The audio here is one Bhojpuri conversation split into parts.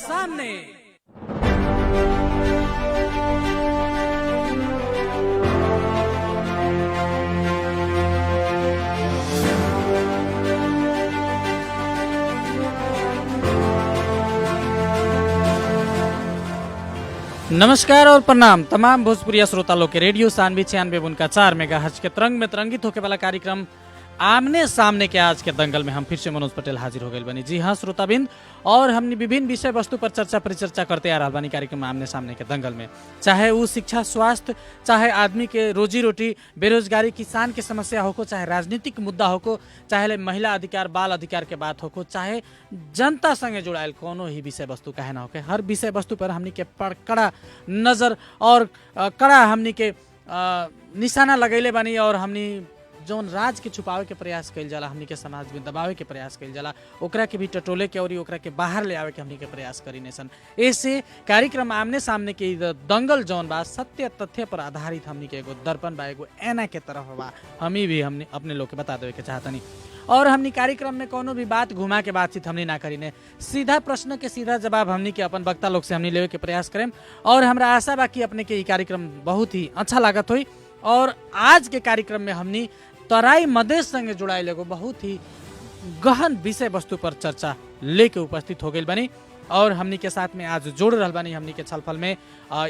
सामने। नमस्कार और प्रणाम तमाम भोजपुरिया श्रोता लोग के रेडियो सानवी 96.4 मेगाहर्ट्ज के तरंग में तरंगित होके वाला कार्यक्रम आमने सामने के आज के दंगल में हम फिर से मनोज पटेल हाजिर हो गए बनी। जी हाँ श्रोताबिंद, और हमने विभिन्न विषय वस्तु पर चर्चा परिचर्चा करते आ रहा बानी कार्यक्रम आमने सामने के दंगल में, चाहे वो शिक्षा स्वास्थ्य, चाहे आदमी के रोजी रोटी बेरोजगारी किसान के समस्या हो, चाहे राजनीतिक मुद्दा हो, चाहे महिला अधिकार बाल अधिकार के बात हो, चाहे जनता संगे जुड़ायल कोनो ही विषय वस्तु कहे ना हो, हर विषय वस्तु पर हमनी के कड़ा नजर और कड़ा हमनी के निशाना लगैले बानी। और हमनी जौन राज के छुपावे के प्रयास कइल जाला, हमनी के समाज में दबावे के प्रयास कइल जाला, ओकरा के भी टटोले के और ओकरा के बाहर ले आवे के हमनी के प्रयास करीने सन। ऐसे कार्यक्रम आमने सामने के दंगल जौन बा सत्य तथ्य पर आधारित हमनी के एगो दर्पण बा, एगो ऐना के तरफ बा, हमनी अपने लोग के बता देवे के चाहतनी। और हमनी कार्यक्रम में कोनो भी बात घुमा के बातचीत हमनी ना करीने, सीधा प्रश्न के सीधा जवाब हमनी के अपन वक्ता लोग से हमनी लेवे के प्रयास करें। और हमरा आशा बा कि अपने के कार्यक्रम बहुत ही अच्छा लागत हुई। और आज के कार्यक्रम में हमनी तराई मधेश संगे जुड़ाइल एगो बहुत ही गहन विषय वस्तु पर चर्चा लेके उपस्थित हो गई बनी। और हमनी के साथ में आज जोड़ रहल बानी हमनी के छलफल में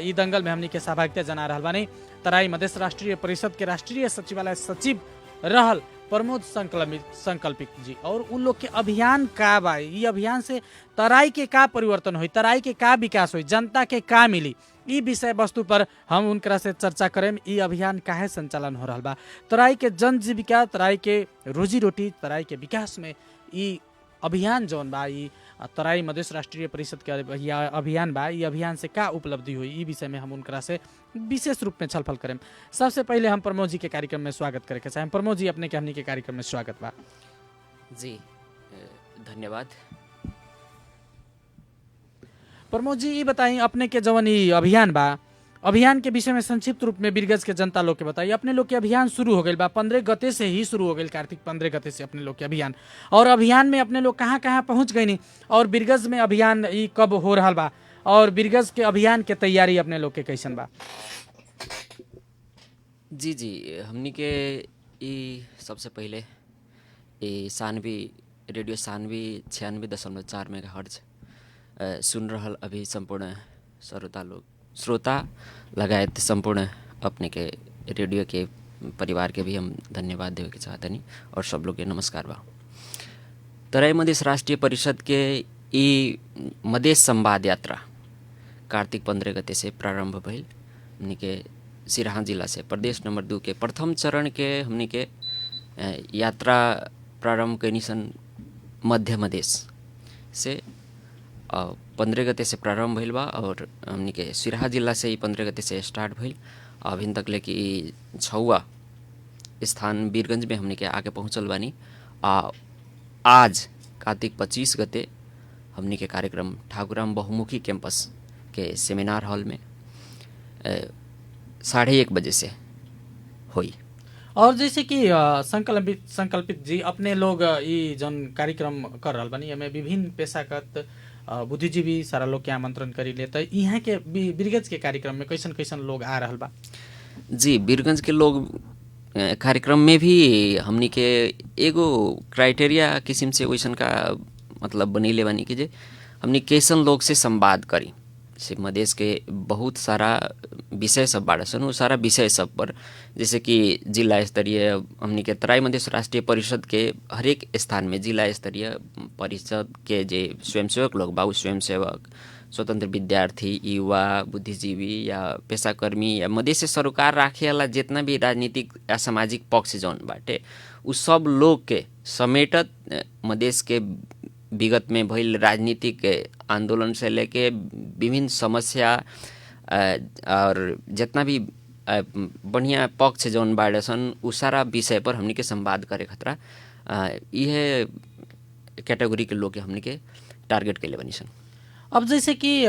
ई दंगल में हमनी के सहभागिता जना रहल बानी तराई मधेश राष्ट्रीय परिषद के राष्ट्रीय सचिवालय सचिव रहल प्रमोद संकल्पित जी। और उन लोग के अभियान का बा, ई अभियान से तराई के का परिवर्तन हुई, तराई के का विकास हुई, जनता के का मिली, ई विषय वस्तु पर हम उनकरा से चर्चा करें। ई अभियान काहे संचालन हो रहा बा, तराई के जन जीविका, तराई के रोजी रोटी, तराई के विकास में ई अभियान जौन बा, ई तराई मधेश राष्ट्रीय परिषद के अभियान बा, ई अभियान से का उपलब्धि हुई, ई विषय में हम उनकरा से विशेष रूप में छलफल करें। सबसे पहले हम प्रमोद जी के कार्यक्रम में स्वागत करे के चाहें। प्रमोद जी, अपने के हमनी के कार्यक्रम में स्वागत बा। जी धन्यवाद। प्रमोद जी, ये बताइए अपने के जवन ई अभियान बा, अभियान के विषय में संक्षिप्त रूप में बिरगज के जनता लोग के बताइए। अपने लोग के अभियान शुरू हो गई बा, 15 गते से ही शुरू हो गई, कार्तिक 15 गते से अपने लोग के अभियान। और अभियान में अपने लोग कहाँ कहाँ पहुँच गई नहीं, और बिरगज में अभियान ई कब हो रहा बा, और बिरगज के अभियान के तैयारी अपने लोग के कैसन बा? जी हमनी के ई सबसे पहले ई सानवी रेडियो सानवी 96.4 मेगाहर्ट्ज सुन रहल अभी संपूर्ण श्रोता लगायत संपूर्ण अपने के रेडियो के परिवार के भी हम धन्यवाद देवे के चाहतनी। और सब लोग के नमस्कार बा। तराई मधेश राष्ट्रीय परिषद के ई मधेश संवाद यात्रा कार्तिक 15 गते से प्रारंभ भइल। हमनी के सिराहा जिला से प्रदेश नंबर 2 के प्रथम चरण के हमनी के यात्रा प्रारंभ कैनी सन मध्य मधेश से 15 गते से प्रारंभ भइल बा। और हमनी के सिराहा जिला से ही 15 गते से स्टार्ट भइल। अभी तक ले कि 6वां स्थान वीरगंज में हमनी के आके पहुँचल बानी। आज कार्तिक 25 गते हमनी के कार्यक्रम ठाकुराम बहुमुखी कैंपस के सेमिनार हॉल में 1:30 बजे से हुई। और जैसे कि संकल्पित जी, अपने लोग ये जन कार्यक्रम कर रहा बानी, हमें विभिन्न पेशागत बुद्धिजीवी सारा लोग के आमंत्रण करी ले, तो यहाँ के बिरगंज के कार्यक्रम में कैसन कैसन लोग आ रहा बा? जी बिरगंज के लोग कार्यक्रम में भी हमनी के एगो क्राइटेरिया किस्म से वैसन का मतलब बनैले बानी कि जे हमनी कैसन लोग से संवाद करी। से मधेश के बहुत सारा विषय सब बाड़ा सन, वो सारा विषय सब पर जैसे कि जिला स्तरीय हमनी के तराई मधेश राष्ट्रीय परिषद के हरेक स्थान में जिला स्तरीय परिषद के जे स्वयंसेवक लोग बा, स्वयंसेवक स्वतंत्र विद्यार्थी, युवा, बुद्धिजीवी या पेशाकर्मी या मधेश से सरोकार राखे वाला जितना भी राजनीतिक या सामाजिक पक्ष जौन बाटे, उ सब लोग के समेटत मधेश के विगत में भइल राजनीतिक आंदोलन से लेके विभिन्न समस्या और जितना भी बढ़िया पक्ष जौन बाड़े सन उ सारा विषय पर हमनी के संवाद करे खतरा यह कैटेगरी के लोग के हमनी के टारगेट के लिए बनी सन। अब जैसे कि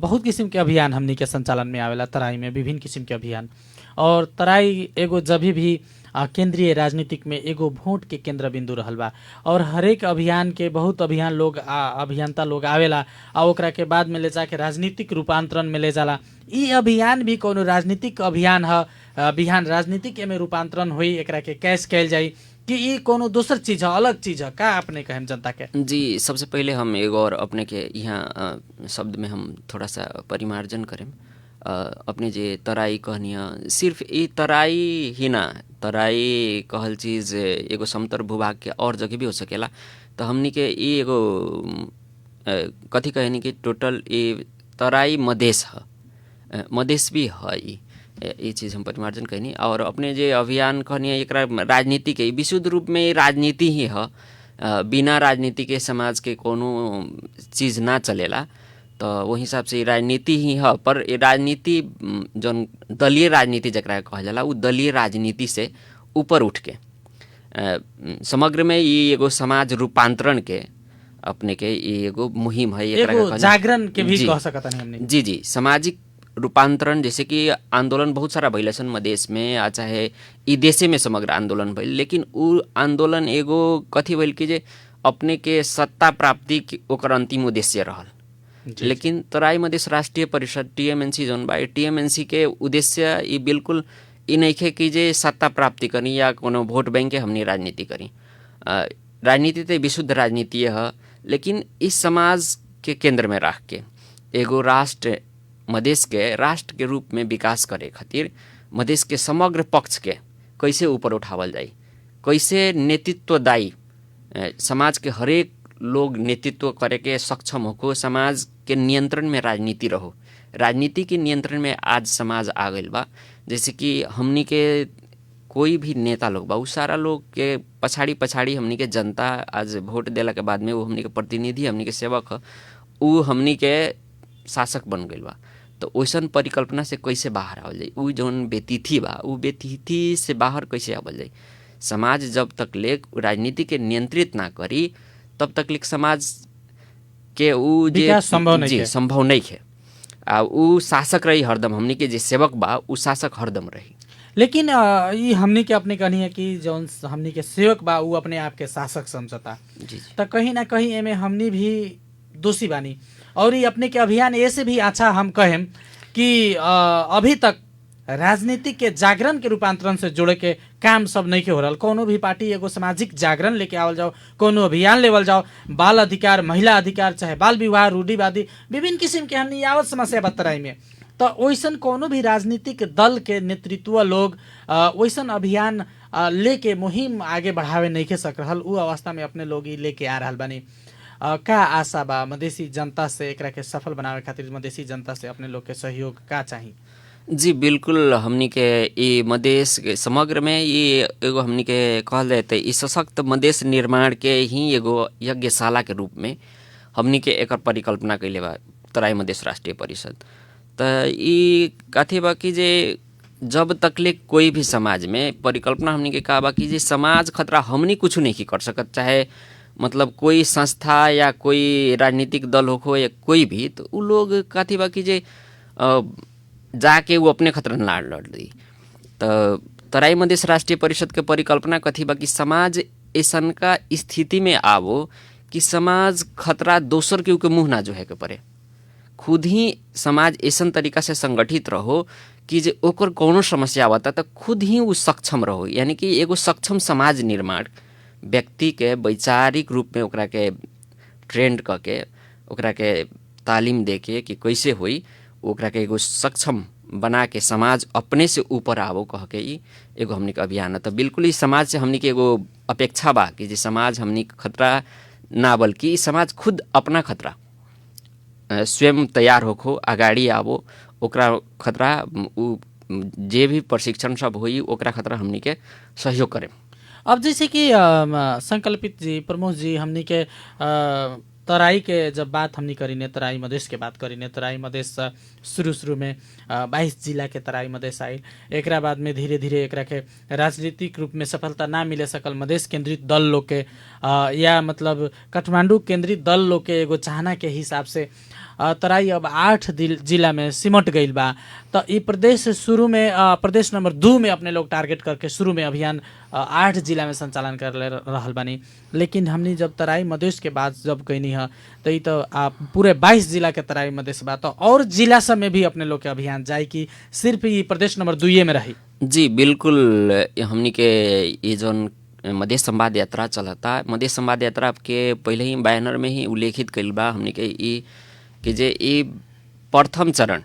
बहुत किस्म के अभियान हमनी के संचालन में आवेला तराई में, विभिन्न किस्म के अभियान। और तराई एगो जब भी केंद्रीय राजनीतिक में एगो वोट के केंद्र बिंदु रहल बा और हरेक अभियान के बहुत अभियान लोग अभियंता लोग आवेला आ ओकरा के बाद में ले जाके राजनीतिक रूपांतरण में ले जाला। ई अभियान भी कोनो राजनीतिक अभियान है, बिहान राजनीतिक एमे रूपांतरण हुई एकरा के कैश कैल जाई कि ई कोनो दूसर चीज है, अलग चीज है का अपने कहें जनता के? जी, सबसे पहले हम एगो और अपने के यहाँ शब्द में हम थोड़ा सा परिमार्जन करें। अपने जे तराई कहनिया, सिर्फ ई तराई ही ना, तराई कहल चीज़ एगो समतर भूभाग के और जगह भी हो सकेला। तो हमनी के ई एगो कथी कहनी कि टोटल ई तराई मधेश है, मधेश भी है। ये चीज़ हम परिमार्जन कहनी। और अपने जे अभियान कहनी एकरा राजनीति के विशुद्ध रूप में राजनीति ही है। बिना राजनीति के समाज के कोनो चीज़ ना चलेला। तो वो हिसाब से राजनीति ही है। पर ये राजनीति जौन दलीय राजनीति जकरा कहल जाला उ दलीय राजनीति से ऊपर उठ के समग्र में ये एगो समाज रूपांतरण के अपने के ये एगो मुहिम है, एगो जागरण के भी कह सकत नहीं हमने। जी जी, सामाजिक रूपांतरण जैसे कि आंदोलन बहुत सारा भइल सन मधेश में, आ चाहे ई देशे में समग्र आंदोलन भइल, लेकिन उ आंदोलन एगो कथी भइल कि जे अपने के सत्ता प्राप्ति ओकर अंतिम उद्देश्य रहल। लेकिन तराई मधेश राष्ट्रीय परिषद टीएमएनसी जौन बा, टीएमएनसी के उद्देश्य ई बिल्कुल ई नइखे कि जे सत्ता प्राप्ति करी या कोनो वोट बैंक के हमनी राजनीति करी। राजनीति तो विशुद्ध राजनीति है, लेकिन इस समाज के केंद्र में रख के एगो राष्ट्र मधेश के राष्ट्र के रूप में विकास करे खातिर मधेश के समग्र पक्ष के कैसे ऊपर उठावल जाए, कैसे नेतृत्वदायी समाज के हरेक लोग नेतृत्व करे के सक्षम हो, समाज के नियंत्रण में राजनीति रहो। राजनीति के नियंत्रण में आज समाज आ गइल बा। जैसे कि हमनी के कोई भी नेता लोग बा, उ सारा लोग के पछाड़ी हमनी के जनता आज वोट देला के बाद में वो हमनी के प्रतिनिधि, हमनी के सेवक, उ हमनी के शासक बन गइल बा। तो वैसन परिकल्पना से कैसे बाहर आवल जाए? उ जौन बेतिथि बा, उ बेतिथि से बाहर कैसे आवल जाए? समाज जब तक ले राजनीति के नियंत्रित ना करी तब तक ले समाज के उ जे संभव नहीं है। आ उ शासक रही हरदम, हमनी के जे सेवक बा उ शासक हरदम रही। लेकिन ये हमनी के अपने कहनी है कि जौन हमनी के सेवक बा उ अपने आप के शासक समझता। तो कहीं ना कहीं एमे हमनी भी दोषी बानी। और ये अपने के अभियान ऐसे भी अच्छा हम कहें कि अभी तक राजनीतिक के जागरण के रूपांतरण से जोड़े के काम सब नहीं के हो रहा। कोनो भी पार्टी एगो सामाजिक जागरण लेके आवल जाओ, कोनो अभियान लेवल जाओ, बाल अधिकार, महिला अधिकार, चाहे बाल विवाह, रूढ़िवादी विभिन्न किस्म के हमने आवत समस्या बतराई में। तो वैसन कोनो भी राजनीतिक दल के नेतृत्व लोग वैसन अभियान लेके मुहिम आगे बढ़ावे नहीं के सक रहल। उ अवस्था में अपने लोग लेके आ रहा बानी। का आशा बा मधेसी जनता से एकरा के सफल बनावे खातिर मधेसी जनता से अपने लोग के सहयोग का चाहिए? जी बिल्कुल, हमनी के ये मधेश के समग्र में ये एगो हमनी के कहल जाए तो इस सशक्त मधेश निर्माण के ही एगो यज्ञशाला के रूप में हमनी के एकर परिकल्पना कैले बा तराई मधेश राष्ट्रीय परिषद। तो ये कथी बा कि जे जब तकले कोई भी समाज में परिकल्पना हमनी के कहा बा कि जे समाज खतरा हमनी कुछ नहीं कर सकत, चाहे मतलब कोई संस्था या कोई राजनीतिक दल हो या कोई भी, तो उ लोग कथी बा कि जे जाके वो अपने खतरा ना लड़ दी। तो तराई मधेश राष्ट्रीय परिषद के परिकल्पना कथी बा कि समाज ऐसन का स्थिति में आवो कि समाज खतरा दोसर के मुँह ना जोहे के पड़े। खुद ही समाज ऐसन तरीका से संगठित रहो कि जे ओकर कोनो समस्या आवता तो खुद ही वो सक्षम रहो। यानी कि एगो सक्षम समाज निर्माण व्यक्ति के वैचारिक रूप में ओकरा के ट्रेंड करके ओकरा के तालीम दे के कि कैसे होई, ओकरा के एगो सक्षम बना के समाज अपने से ऊपर आवो कह के एगो हमनी के अभियान है। तो बिल्कुल इस समाज से हमनी के एगो अपेक्षा बा कि जे समाज हमनी के खतरा ना बल्कि समाज खुद अपना खतरा स्वयं तैयार होखो, अगाड़ी आवो, ओकरा खतरा उ जे भी प्रशिक्षण सब होई ओकरा खतरा हमनी के सहयोग करें। अब जैसे कि संकल्पित जी, प्रमोद जी, हमनी के तराई के जब बात हमनी करीने, तराई मधेश के बात करीने, तराई मधेश शुरू में 22 जिला के तराई मधेश आई। एकरा बाद में धीरे धीरे एकरा के राजनीतिक रूप में सफलता ना मिले सकल मधेश केंद्रित दल लोग के या मतलब काठमांडू केंद्रित दल लोग के एगो चाहना के हिसाब से तराई अब 8 जिला में सिमट गईल बा। तो ये प्रदेश शुरू में प्रदेश नंबर 2 में अपने लोग टारगेट करके शुरू में अभियान 8 जिला में संचालन कर ले रहल बानी। लेकिन हमनी जब तराई मधेश के बाद जब गईनी है तो ये तो पूरे 22 जिला के तराई मधेश बा, तो और जिला सब में भी अपने लोग के अभियान जाए कि सिर्फ ये प्रदेश नंबर 2 में रही? जी बिल्कुल, हमनी के ये जौन मधेश संवाद यात्रा चलता, मधेश संवाद यात्रा के पहले ही बैनर में ही उल्लेखित कइल बा हमनी के ई कि जे ई प्रथम चरण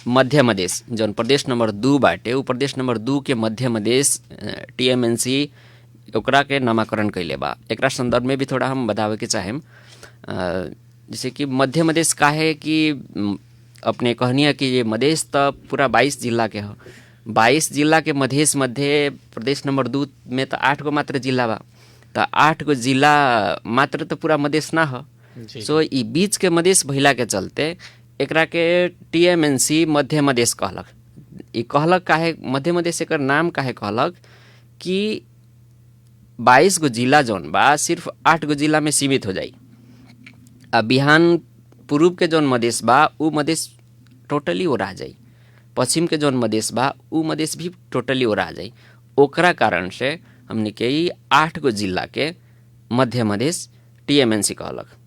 मध्य मधेश जौन प्रदेश नंबर 2 बाटे, उ प्रदेश नंबर 2 के मध्य मधेश TMNC ओकरा के नामाकरण कइले बा। एकरा संदर्भ में भी थोड़ा हम बतावे के चाहेम। जैसे कि मध्य मधेश काहे कि अपने कहनी है कि ये मधेश तो पूरा 22 जिला के ह, 22 जिला के मधेश मध्य प्रदेश नंबर 2 में तो 8 गो मात्र जिला बा, तो 8 गो जिला मात्र तो पूरा मधेश ना ह। सो ई बीच के मधेश भइला के चलते एकरा के TMNC मध्य मधेश कहलक। ई कहलक काहे मध्य मधेश, एकर नाम काहे कहलक कि 22 गो जिला जौन बा सिर्फ 8 गो जिला में सीमित हो जाई। अब बिहान पूर्व के जौन मधेश बा उ मधेश टोटली ओरा जाई, पश्चिम के जौन मधेश बा उ मधेश भी टोटली ओरा जाई। ओकरा कारण से हमने के 8 गो जिला के मध्य मधेश TMNC कहलक।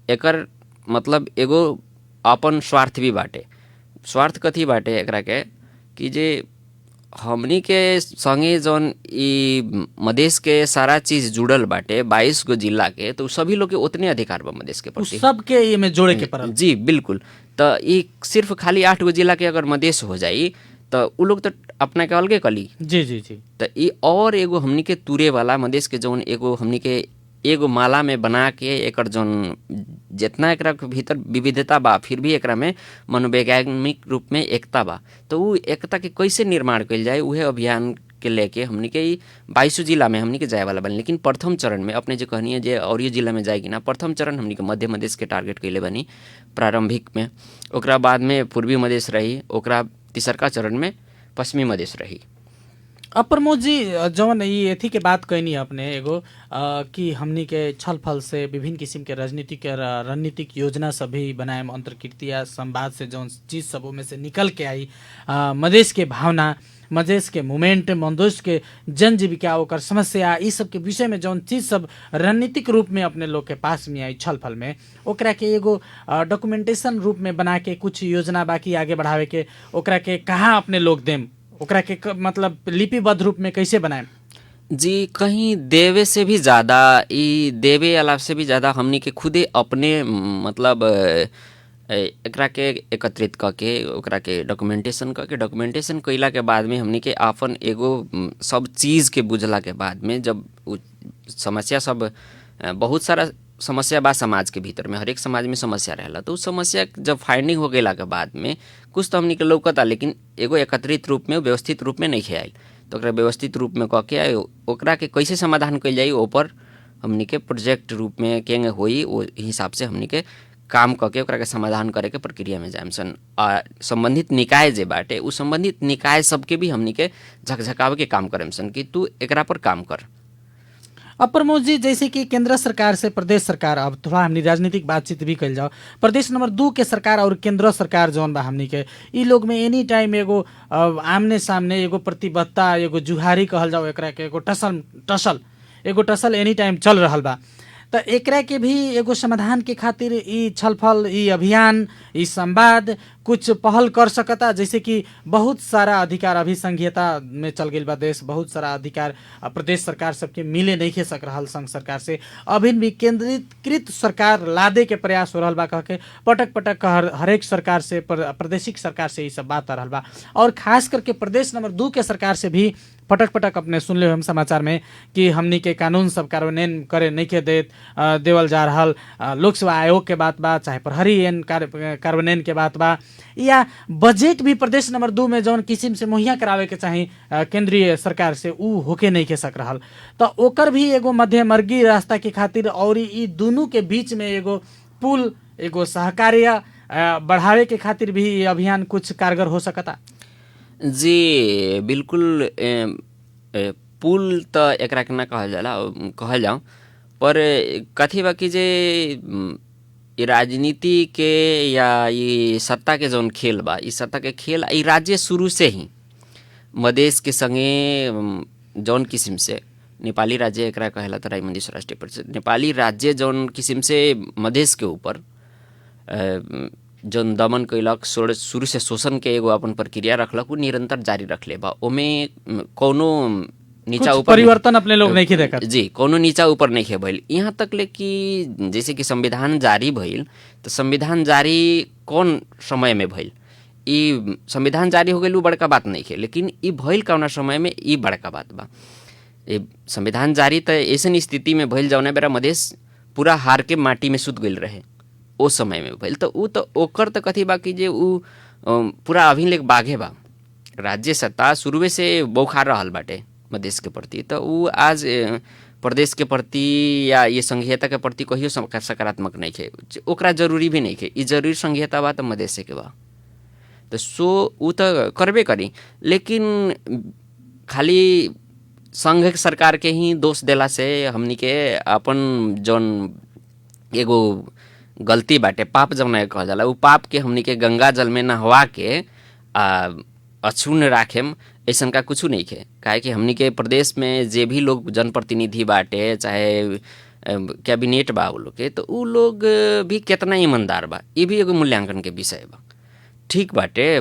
एकर मतलब एगो अपन स्वार्थ भी बाटे। स्वार्थ कथी बाटे एकरा के कि जे हमनी के संगे जौन ई मधेश के सारा चीज जुड़ल बाटे 22 गो जिला के, तो सभी लोग के उतने अधिकार बा मधेश के प्रति, सबके ये में जोड़े के पड़ल। जी बिल्कुल। तो ई सिर्फ खाली 8 गो जिला के अगर मधेश हो जाई तो उ लोग तो अपना के अलगे कली। जी जी जी। तो ई और एगो हमनी के तुरे वाला मधेश के जौन एगो हमनी के एगो माला में बना के एकर जौन जितना एकरा के भीतर विविधता बा फिर भी एकरा में मनोवैज्ञानिक रूप में एकता बा, तो उ एकता के कैसे निर्माण कइल जाए उहे अभियान के लेके हमनी के 22 जिला में हमनी के जाए वाला बनी। लेकिन प्रथम चरण में अपने जो कहनी है जे और ये जिला में जाएगी ना, प्रथम चरण हमनी के मध्य मधेश के टारगेट कइले बनी प्रारंभिक में, ओकरा बाद में पूर्वी मधेश रही, ओकरा तीसरका चरण में पश्चिमी मधेश रही। अब प्रमोद जी जौन ये एथी के बात कहनी अपने एगो कि हमनी के छल फल से विभिन्न किस्म के राजनीतिक रणनीतिक योजना सब भी बनाए, अंतर्कृति या संवाद से जौन चीज सब में से निकल के आई, मधेश के भावना, मधेश के मूवमेंट, मधेश के जन जीविका, ओकर समस्या, इस सब के विषय में जौन चीज सब रणनीतिक रूप में अपने लोग के पास में आई छल फल में, ओकरा के एगो डॉक्यूमेंटेशन रूप में बना के कुछ योजना बाकी आगे बढ़ावे के, ओकरा के कहाँ अपने लोग देम, ओकरा के मतलब लिपिबद्ध रूप में कैसे बनाए? जी कहीं देवे से भी ज़्यादा, ई देवे अलावा से भी ज़्यादा हमनी के खुदे अपने मतलब एकरा के एकत्रित करके ओकरा के डॉक्यूमेंटेशन कइला के बाद में हमनी के आपन एगो सब चीज़ के बुझला के बाद में, जब समस्या सब बहुत सारा समस्या बा समाज के भीतर में, हर एक समाज में समस्या रहेला, तो उस समस्या जब फाइंडिंग हो गया के बाद में कुछ तो हमनी के लौकता, लेकिन एगो एकत्रित रूप में व्यवस्थित रूप में नहीं आयल। तो ओकरा व्यवस्थित रूप में कह के ओकरा के कैसे समाधान कइल जाई ऊपर हमनी के प्रोजेक्ट रूप में केंगे होई, वो हिसाब से हमनी के काम करके ओकरा के समाधान करे के प्रक्रिया में जाएम सन। आ संबंधित निकाय जे बाटे उ संबंधित निकाय सबके भी हमनी के झकझकावे के काम करेम सन कि तू एकरा पर काम कर। अब प्रमोद जी जैसे कि केंद्र सरकार से प्रदेश सरकार, अब थोड़ा हमनी राजनीतिक बातचीत भी कल जाओ, प्रदेश नंबर 2 के सरकार और केंद्र सरकार जौन बा हमनी के ई लोग में एनी टाइम एगो आमने सामने एगो प्रतिबद्धता, एगो जुहारी कहल जाओ एकरा के, एगो टसल एनी टाइम चल रहल बा। तो एकरा के भी एगो समाधान के खातिर ई छलफल, ई अभियान, ई संवाद कुछ पहल कर सकता, जैसे कि बहुत सारा अधिकार अभी संघीयता में चल गई बा देश, बहुत सारा अधिकार प्रदेश सरकार सबके मिले नहीं खे सक रहा संघ सरकार से, अभी भी केंद्रीकृत सरकार लादे के प्रयास हो रहा बा कह के पटक पटक हरेक सरकार से, प्रादेशिक सरकार से ये सब बात आ रहा बा। और खास करके प्रदेश नंबर 2 के सरकार से भी पटक पटक अपने सुन ले हम समाचार में कि हमनी के कानून सब कार्यान्वयन करे नहीं के देवल जा रहा, लोक सेवा आयोग के बात बा, चाहे प्रहरी कार्यान्वयन के बात बा, या बजट भी प्रदेश नंबर 2 में जौन किस्म से मुहैया करावे के चाही केंद्रीय सरकार से उ होके नहीं के सक रहा। तो ओकर भी एगो मध्यमर्गी रास्ता के खातिर और ई दोनों के बीच में एगो पुल, एगो सहकार्य बढ़ावे के खातिर भी ये अभियान कुछ कारगर हो सकता। जी बिल्कुल, पुल तो एकरा के ना कहल जाओ, पर कथी बा कि जे ये राजनीति के या ये सत्ता के जौन खेल बा, ई सत्ता के खेल ई राज्य शुरू से ही मधेश के संगे जौन किस्म से नेपाली राज्य एकरा कहेला तराई मधेश राष्ट्रीय परिषद, नेपाली राज्य जौन किस्म से मधेश के ऊपर जौन दमन कैलक, शुरू से शोषण के एगो अपन प्रक्रिया रखलक, उ निरंतर जारी रखले बा। ओमे कौनो नीचा ऊपर परिवर्तन अपने लोग नहीं देखत जी, कोनो नीचा ऊपर नहीं भइल। यहाँ तक ले कि जैसे कि संविधान जारी भइल, तो संविधान जारी कौन समय में भइल, ई संविधान जारी हो गइल उ बड़का बात नहीं है, लेकिन ई भइल कौना समय में ई बड़का बात बा। ये संविधान जारी तो ऐसन स्थिति में भइल जौना बेरा मधेश पूरा हार के माटी में सुत गइल रहे, ओ समय में भइल। तो उ तो ओकर तो कथी बा कि जे उ पूरा अभी लेक बाघे बा। राज्य सत्ता शुरुए से बौखार रहल बाटे मधेश के प्रति, तो उ आज प्रदेश के प्रति या ये संघीयता के प्रति कहियो सकारात्मक नहीं है, ओकरा जरूरी भी नहीं है। ई जरूरी संघीयता बा तो मधेश के बा, तो सो उ तो करबे करी। लेकिन खाली संघ सरकार के ही दोष देला से हमनी के अपन जौन एगो गलती बाटे, पाप जौन कहल जाला, उ पाप के हमनी के गंगा जल में नहवा के अछून राखेम, ऐसन का कुछ नहीं है। काहे कि हमनी के प्रदेश में जे भी लोग जनप्रतिनिधि बाटे, चाहे कैबिनेट बा उ लोग के, तो उ लोग भी कितना ईमानदार बा, ये भी एगो मूल्यांकन के विषय बा। ठीक बाटे,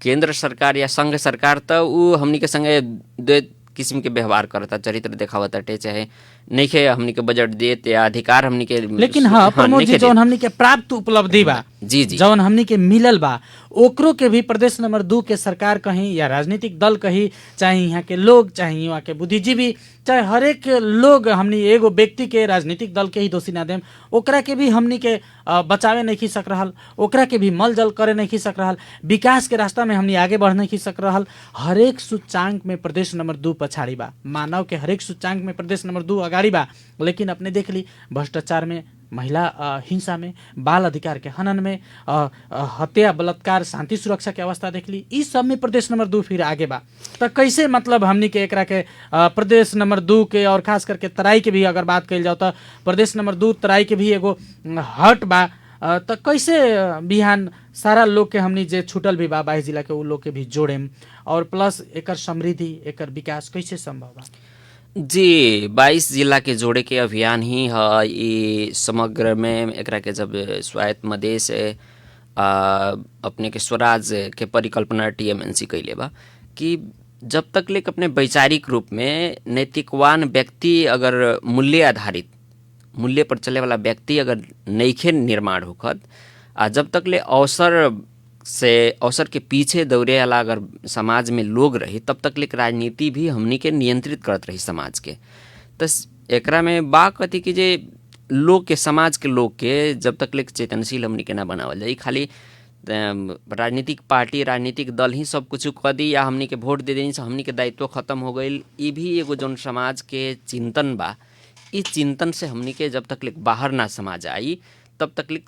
केंद्र सरकार या संघ सरकार तो उ हमनी के संगे दो किस्म के व्यवहार करता, चरित्र देखावताटे, चाहे नहीं के हमनी के बजट देत या अधिकार हमनी के, लेकिन हाँ प्रमोद जी, जौन हमनी के प्राप्त उपलब्धि बा, जी जी, जौन हमनी के मिलल बा, ओकरो के भी प्रदेश नंबर 2 के सरकार कहीं या राजनीतिक दल कहीं, चाहे यहाँ के लोग, चाहे यहाँ के बुद्धिजीवी, चाहे हरेक लोग, हमनी एगो व्यक्ति के राजनीतिक दल के ही दोषी ना देम, ओकरा के भी हमनी के बचावे नहीं खी सक रहल, ओकरा के भी मल जल करे नहीं खी सक रहल, विकास के रास्ता में हमनी आगे बढ़ नहीं खी सक रहल। हरेक सूचांक में प्रदेश नंबर 2 पछाड़ी बा, मानव के हरेक सूचांक में प्रदेश नंबर 2 अगाड़ी बा। लेकिन अपने देख ली, भ्रष्टाचार में, महिला हिंसा में, बाल अधिकार के हनन में, हत्या, बलात्कार, शांति सुरक्षा के अवस्था देख ली, इस सब में प्रदेश नंबर 2 फिर आगे बा। तो कैसे मतलब हमनी के एकरा के प्रदेश नंबर 2 के और खास करके तराई के भी अगर बात कइल जाओ तो प्रदेश नंबर 2 तराई के भी एगो हट बा, तो कैसे बिहान सारा लोग के हमनी जे छूटल भी बा 22 जिला के, उ लोग के भी जोड़ेम और प्लस एकर समृद्धि, एकर विकास कैसे संभव बा? जी, 22 जिला के जोड़े के अभियान ही है। ये समग्र में एकरा के जब स्वायत्त मधेश अपने के स्वराज के परिकल्पना टीएमएनसी कैले बा कि जब तक ले अपने वैचारिक रूप में नैतिकवान व्यक्ति अगर मूल्य आधारित, मूल्य पर चले वाला व्यक्ति अगर नइखे निर्माण होखत, जब तक ले अवसर के पीछे दौड़े वाला अगर समाज में लोग रही, तब तक ले राजनीति भी हमनी के नियंत्रित करत रही समाज के। तो एकरा में बा कथी कि जे लोग के, समाज के लोग के जब तक ले चेतनशील हमनी के ना बनावल जाए, खाली राजनीतिक पार्टी, राजनीतिक दल ही सब कुछ कर दी या हमनी के वोट दे देनी से हमनी के दायित्व खत्म हो गई, ये भी एगो जौन समाज के चिंतन बा, इस चिंतन से हमनी के जब तक ले बाहर ना समाज आई, तब तक ले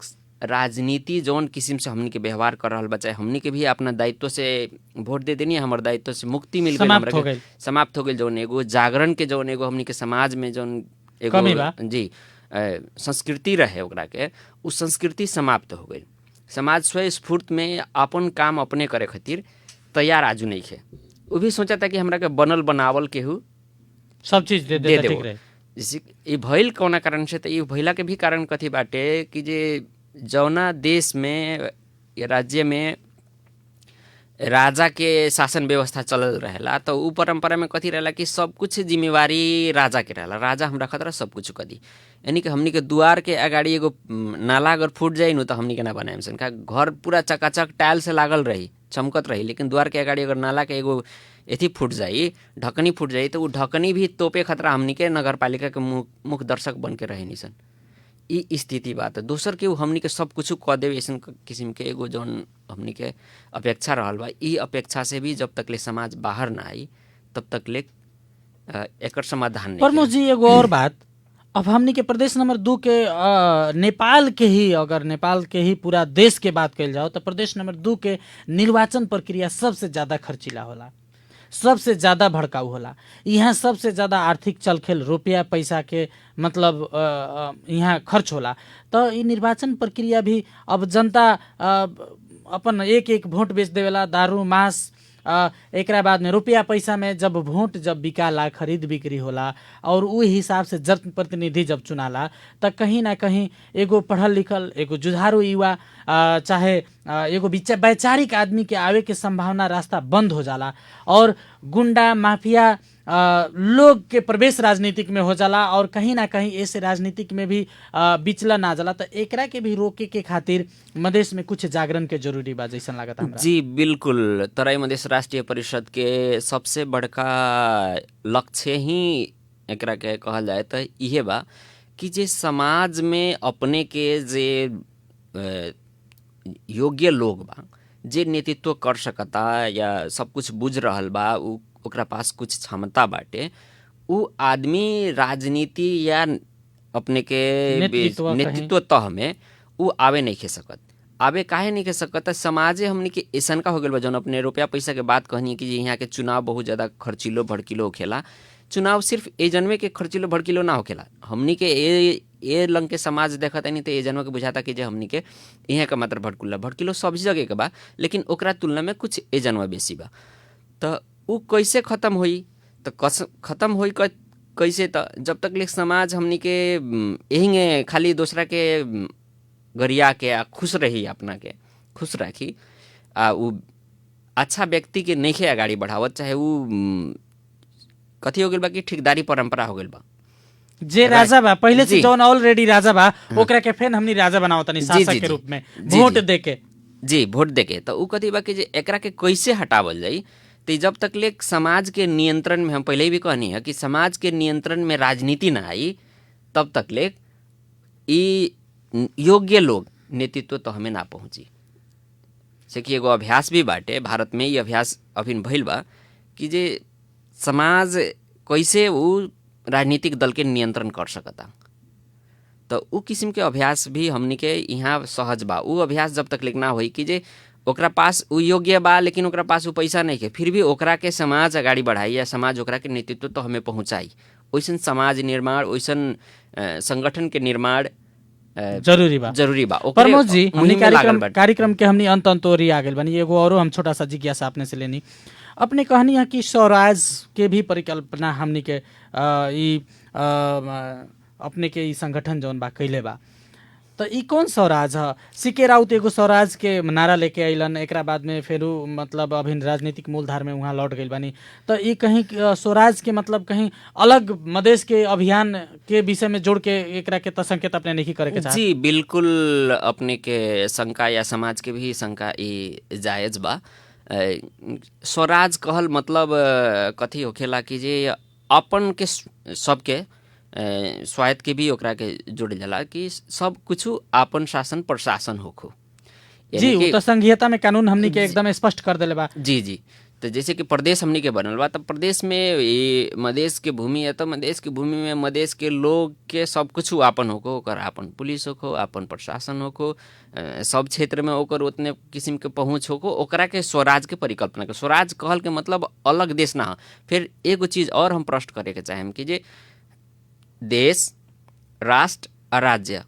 राजनीति जौन किस्म से हमनी के व्यवहार कर रहा बा, चाहे हमनी के भी अपना दायित्व से वोट दे देनी, हमारे दायित्व से मुक्ति मिल गई, समाप्त हो गई। जौन एगो जागरण के जौन एगो हमनी के समाज में जौन एगो जी संस्कृति रहे ओकरा के, उस संस्कृति समाप्त हो गई। समाज स्वस्फूर्त में अपन काम अपने करे खातिर तैयार आजू नहीं है। वो भी सोचा था कि हमरा के बनल बनावल केहू सब चीज दे दे। जैसे ये भइल कौना कारण से, तो ये भइला के भी कारण कथी बाटे कि जे जौना देश में या राज्य में राजा के शासन व्यवस्था चलल रहेला, तो उ परंपरा में कथी रहेला कि सब कुछ जिम्मेवारी राजा के रहेला, राजा हमरा खतरा सब कुछ कदी। यानी कि हमनी के दुआर के अगाड़ी एगो नाला अगर फूट जाई न, तो हमनी के ना बनाएम सन का, घर पूरा चकाचक टाइल से लागल रही, चमकत रही, लेकिन द्वार के अगाड़ी अगर नाला के एगो एथी फूट जाई, ढकनी फूट जाई, तो उ ढकनी भी तोपे खतरा हमनी के नगर पालिका के मुख्य दर्शक बन के रहे निसन। ई स्थिति बात है। दोसर के हमनी के सब कुछ कह देवे ऐसन किस्म के एगो जौन हमनी के अपेक्षा रहल बा, ई अपेक्षा से भी जब तक ले समाज बाहर ना आई, तब तक ले एकर समाधान नहीं। प्रमोद जी, एगो और बात, अब हमनी के प्रदेश नंबर 2 के नेपाल के ही, अगर नेपाल के ही पूरा देश के बात कइल जाओ, तो प्रदेश नंबर 2 के निर्वाचन प्रक्रिया सबसे ज्यादा खर्चीला होला, सबसे ज़्यादा भड़काऊ होला। यहाँ सबसे ज़्यादा आर्थिक चलखेल रुपया पैसा के मतलब यहाँ खर्च होला। तो ये निर्वाचन प्रक्रिया भी अब जनता अपन एक एक भोट बेच देवेला, दारू मांस एकरा बाद में रुपया पैसा में जब वोट जब बिकाला, खरीद बिक्री होला और उ हिसाब से जनप्रतिनिधि जब चुनाला, त कहीं ना कहीं एगो पढ़ल लिखल एगो जुझारू युवा चाहे एगो वैचारिक आदमी के आवे के संभावना रास्ता बंद हो जाला और गुंडा माफिया लोग के प्रवेश राजनीतिक में हो जाला और कहीं ना कहीं ऐसे राजनीतिक में भी विचलन आ जाला। तो एकरा के भी रोके के खातिर मधेश में कुछ जागरण के जरूरी बा जैसन लागत हमरा। जी बिल्कुल, तराई मधेश राष्ट्रीय परिषद के सबसे बड़का लक्ष्य ही एकरा के कहल जाए तो इहे बा कि जे समाज में अपने के जे योग्य लोग बा, जे नेतृत्व कर सकता या सब कुछ बुझ रहल बा, ओकरा पास कुछ क्षमता बाटे, उ आदमी राजनीति या अपने के नेतृत्व तह में उ आवे नहीं खे सकत। आवे काहे नहीं खे सकत? समाजे हमनी के ऐसन का हो गइल बा जौन अपने रुपया पैसा के बात कहनी कि यहाँ के चुनाव बहुत ज़्यादा खर्चीलो भड़कीलो होखेला। चुनाव सिर्फ ए जनमे के खर्चीलो भड़कीलो ना होखेला। हमनी के ए लंग के समाज देखत नहीं तो ए जनवा के बुझाता कि जे हमनी के यहाँ का मात्र भड़कीलो सब जगह के बा, लेकिन ओकरा तुलना में कुछ ए जनवा बेसी बा। तो उ कैसे खत्म होई? तो खत्म होई कैसे? तो जब तक ले समाज हमनी के यही खाली दूसरा के गरिया के खुश रही, अपना के खुश रखी, उ अच्छा व्यक्ति के नहीं अगाडि बढ़ावत, चाहे उ कथी हो गइल बा कि ठेकेदारी परंपरा हो गइल बा। जे राजा बा पहले से जौन ऑलरेडी राजा बा ओकरा के फेन हमनी राजा बनावतनी शासक के रूप में वोट देके। जी वोट देके। तो उ कथी बा कि जे एकरा के कैसे हटावल जाई? तो जब तक ले समाज के नियंत्रण में, हम पहले ही भी कहनी है कि समाज के नियंत्रण में राजनीति ना आई, तब तक ले योग्य लोग नेतृत्व तो हमें ना पहुँची। से कि एगो अभ्यास भी बाटे भारत में, ये अभ्यास अभिन भइल बा कि जे समाज कैसे उ राजनीतिक दल के नियंत्रण कर सकता। तो उ किस्म के अभ्यास भी हमनी के यहाँ सहज बा। उ अभ्यास जब तक लेक ना होई कि जे ओकरा पास उ योग्य बा लेकिन ओकरा पास उ पैसा नहीं के, फिर भी ओकरा के समाज अगाडि बढ़ाई या समाज ओकरा के नेतृत्व तो हमें पहुँचाई, वैसन समाज निर्माण, वैसन संगठन के निर्माण जरूरी बा। प्रमोद जी, हमनी कार्यक्रम के हमनी अंत ओरी आ गेल बानी। एगो औरो हम छोटा सा जिज्ञासा अपने से लेनी। अपने कहनी है कि स्वराज के भी परिकल्पना हमनी के अपने के संगठन जौन बा कैले बा, तो ई कौन स्वराज है? सीके राउत एगो स्वराज के नारा लेके अइलन, एकरा बाद में फिर मतलब अभिन राजनीतिक मूलधार में वहाँ लौट गइल बानी। तो ई कहीं स्वराज के मतलब कहीं अलग मधेश के अभियान के विषय में जोड़ के एकरा के संकेत अपने नहीं करे के चाहे? जी बिल्कुल, अपने के शंका या समाज के भी शंका ई जायज बा। स्वराज कहल मतलब कथी होखेला कि जे अपन के सबके स्वायत्त के भी ओकरा के जोड़ल जाला कि सब कुछ आपन शासन प्रशासन होखो। जी वो तो संघीयता में कानून हमनी के एकदम स्पष्ट कर देले बा। जी। तो जैसे कि प्रदेश हमनी के बनल बा, तब प्रदेश में ये मधेश के भूमि है, तो मधेश की भूमि में मधेश के लोग के सब कुछ आपन होको, ओकर आपन पुलिस होको, आपन प्रशासन होको, सब क्षेत्र में ओकर उतने किस्म के पहुँच होको, ओकरा के स्वराज के परिकल्पना के। स्वराज कहल के मतलब अलग देश ना। फिर एगो चीज और हम प्रश्न करे के चाहेम कि जे देश, राष्ट्र और राज्य,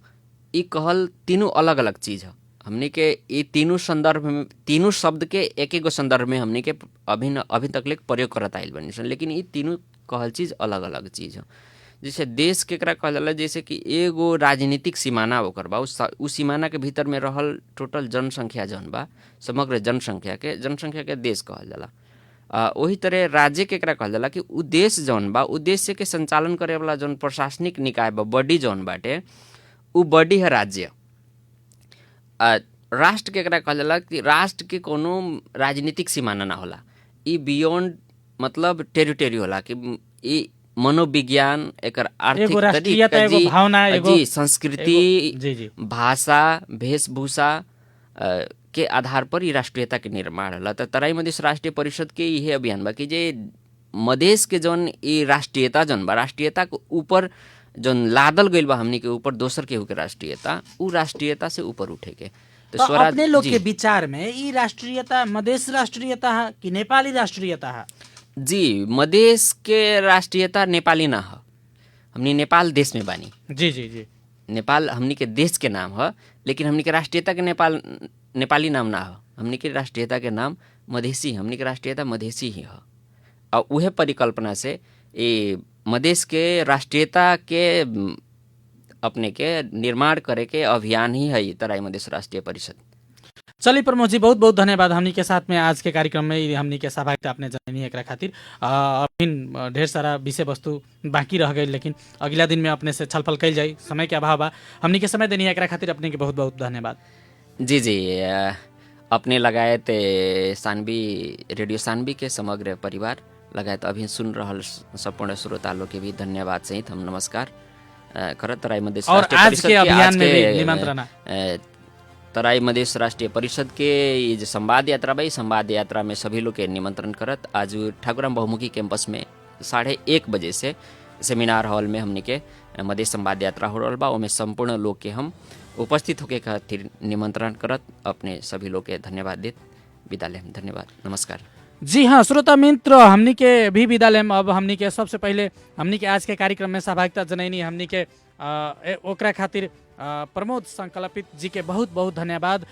ई कहल तीनों अलग अलग चीज है। हमने के ये तीनों संदर्भ में, तीनों शब्द के एक एगो संदर्भ में हमने के अभी तक ले प्रयोग करत आइल बनी सन, लेकिन ये तीनों कहल चीज अलग अलग चीज है। जैसे देश केकरा कहल जाला, जैसे कि एगो राजनीतिक सीमाना ओकर बा, उस सीमाना के भीतर में रहल टोटल जनसंख्या जौन बा, समग्र जनसंख्या के देश कहल जाला। वही तरह राज्य केकरा कहल जाला कि उ देश जौन बा, उ देश के संचालन करे वाला जौन प्रशासनिक निकाय बा, बॉडी जौन बाटे, उ बॉडी है राज्य। राष्ट्र केकरा कहल जाला कि राष्ट्र के कोनो राजनीतिक सीमाना ना होला, ई बियॉन्ड मतलब टेरिटरी होला कि ई मनोविज्ञान, एकर आर्थिक तरीका, जी संस्कृति, भाषा, वेशभूषा के आधार पर ही राष्ट्रीयता के निर्माण होला। तो तराई मधेश राष्ट्रीय परिषद के यही अभियान बा कि जे मधेश के जौन ये राष्ट्रीयता जौन बा, राष्ट्रीयता के ऊपर जौन लादल गइल बा हमनी के ऊपर दोसर केहू के राष्ट्रीयता, उ राष्ट्रीयता से ऊपर उठे के। तो अपने लोग के विचार में ई राष्ट्रीयता मधेश राष्ट्रीयता है कि नेपाली राष्ट्रीयता है? जी, मधेश के राष्ट्रीयता नेपाली ना ह। हमनी नेपाल देश में बानी। जी जी जी। नेपाल हमनी के देश के नाम ह, लेकिन हमनी के राष्ट्रीयता के नेपाली नाम ना ह। हमनी के राष्ट्रीयता के नाम मधेसी, हमनी के राष्ट्रीयता मधेसी ही ह। और उहे परिकल्पना से ये मधेश के राष्ट्रीयता के अपने के निर्माण करे के अभियान ही है तराई मधेश राष्ट्रीय परिषद। चलिए प्रमोद जी, बहुत बहुत धन्यवाद हमनी के साथ में आज के कार्यक्रम में हमनी के सहभागिता अपने जननी एकरा खातिर। अभी ढेर सारा विषय वस्तु बाकी रह गई, लेकिन अगला दिन में अपने से छलफल कल जाई, समय के अभाव बा। हमनी के समय देनी एकरा खातिर अपने के बहुत बहुत धन्यवाद। जी जी, अपने लगायत सानवी रेडियो सानवी के समग्र परिवार लगायत अभी सुन रहल संपूर्ण श्रोता लोग के भी धन्यवाद सहित हम नमस्कार करत तराई मधेश और राष्ट्रीय आज परिषद के अभियान में भी निमंत्रण तराई मधेश राष्ट्रीय परिषद के ये जो संवाद यात्रा बा, संवाद यात्रा में सभी लोग के निमंत्रण करत आज ठाकुराम बहुमुखी कैंपस में 1:30 बजे से सेमिनार हॉल में हमने के मधेश संवाद यात्रा हो रहा बा। ओमे संपूर्ण लोग के हम उपस्थित होके खातिर निमंत्रण करत अपने सभी लोग के धन्यवाद देत विदा लेम। धन्यवाद, नमस्कार। जी हाँ श्रोता मित्र, हमनी के भी विदा लेम। अब हमनी के सबसे पहले हमनी के आज के कार्यक्रम में सहभागिता जनैनी हमनी के ओकरा खातिर प्रमोद संकल्पित जी के बहुत बहुत धन्यवाद।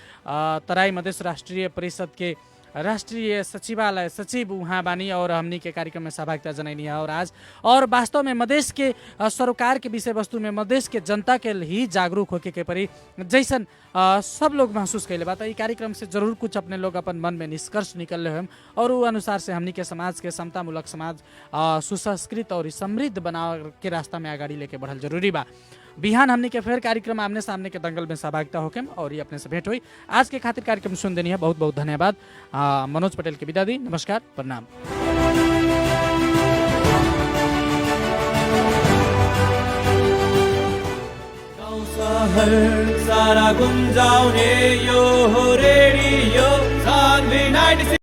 तराई मधेश राष्ट्रीय परिषद के राष्ट्रीय सचिवालय सचिव उहाँ बानी और हमनी के कार्यक्रम में सहभागिता जनैनी है। और आज और वास्तव में मधेश के सरोकार के विषय वस्तु में मधेश के जनता के ही जागरूक होके के परी जैसन सब लोग महसूस कैले बात। कार्यक्रम से जरूर कुछ अपने लोग अपन मन में निष्कर्ष निकल रहे हम और वो अनुसार से हमनी के समाज के समतामूलक समाज सुसंस्कृत और समृद्ध बना के रास्ता में आगाड़ी लेके बढ़ल जरूरी बा। बिहान हमनी के फिर कार्यक्रम आमने सामने के दंगल में सहभागिता होके और ये अपने से भेंट हुई। आज के खातिर कार्यक्रम सुन देनी है, बहुत बहुत धन्यवाद। मनोज पटेल के विदा दी, नमस्कार, प्रणाम। सारा गुंजाउने यो हो रेडियो सान्वी 96।